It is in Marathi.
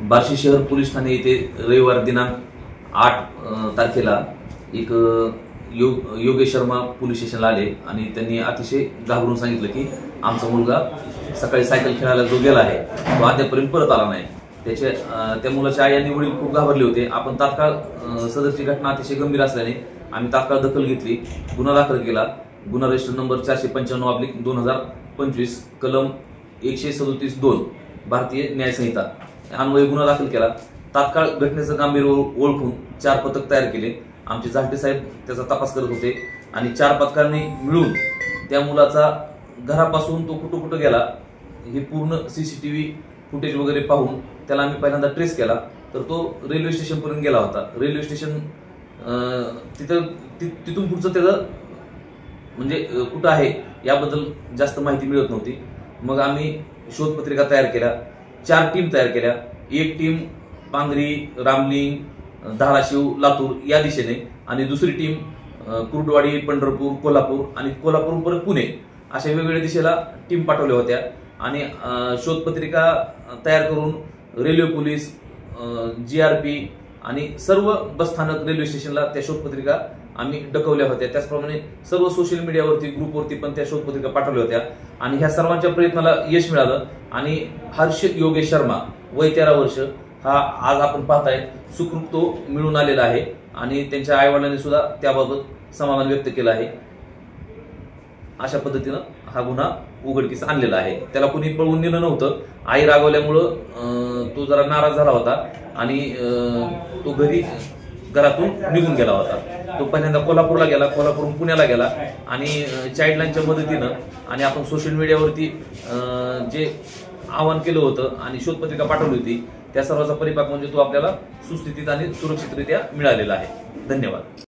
बार्शी शहर पोलीस ठाणे येथे रविवार दिनांक 8 तारखेला एक योगेश शर्मा पोलीस स्टेशनला आले आणि त्यांनी अतिशय घाबरून सांगितलं की आमचा मुलगा सकाळी सायकल खेळायला जो गेला आहे तो अद्यापर्यंत परत आला नाही। त्या मुलाच्या आई आणि वडील खूप घाबरले होते। आपण तात्काळ सदरची घटना अतिशय गंभीर असल्याने आम्ही तात्काळ दखल घेतली, गुन्हा दाखल केला। गुन्हा रजिस्टर नंबर 495/2025 कलम 137(2) भारतीय न्याय संहिता अन्वये गुन्हा दाखल केला। तात्काळ घटनेचं गांभीर्य ओळखून 4 पथक तयार केले। आमचे झालटे साहेब त्याचा तपास करत होते आणि 4 पथकांनी मिळून त्या मुलाचा घरापासून तो कुठं गेला हे पूर्ण सीसीटीव्ही फुटेज वगैरे पाहून त्याला आम्ही पहिल्यांदा ट्रेस केला। तर तो रेल्वे स्टेशन पर्यंत गेला होता। रेल्वे स्टेशन तिथून पुढचं त्याचं म्हणजे कुठं आहे याबद्दल जास्त माहिती मिळत नव्हती। मग आम्ही शोधपत्रिका तयार केल्या, 4 टीम तयार केल्या। एक टीम पांगरी, रामलिंग, धाराशिव, लातूर या दिशेने आणि दुसरी टीम कुर्डवाडी, पंढरपूर, कोल्हापूर आणि कोल्हापूर परत पुणे अशा वेगवेगळ्या दिशेला टीम पाठवल्या होत्या आणि शोधपत्रिका तयार करून रेल्वे पोलीस, GRP आणि सर्व बसस्थानक रेल्वे स्टेशनला त्या शोधपत्रिका आम्ही डकवल्या होत्या। त्याचप्रमाणे सर्व सोशल मीडियावरती ग्रुपवरती पण त्या शोधपत्रिका पाठवल्या होत्या आणि ह्या सर्वांच्या प्रयत्नाला यश मिळालं आणि हर्ष योगेश शर्मा वय 13 वर्ष हा आज आपण पाहताय सुखरूप तो मिळून आलेला आहे आणि त्यांच्या आईवडिलांनी सुद्धा त्याबाबत समाधान व्यक्त केलं आहे। अशा पद्धतीनं हा गुन्हा उघडकीस आणलेला आहे। त्याला कुणी पळवून नेलं नव्हतं। आई रागवल्यामुळं तो जरा नाराज झाला होता आणि तो घरातून निघून गेला होता। तो पहिल्यांदा कोल्हापूरला गेला, कोल्हापूरहून पुण्याला गेला आणि चाइल्डलाईनच्या मदतीनं आणि आपण सोशल मीडियावरती जे आवाहन केलं होतं आणि शोधपत्रिका पाठवली होती त्या सर्वाचा परिपाक म्हणजे तो आपल्याला सुस्थितीत आणि सुरक्षितरित्या मिळालेला आहे। धन्यवाद।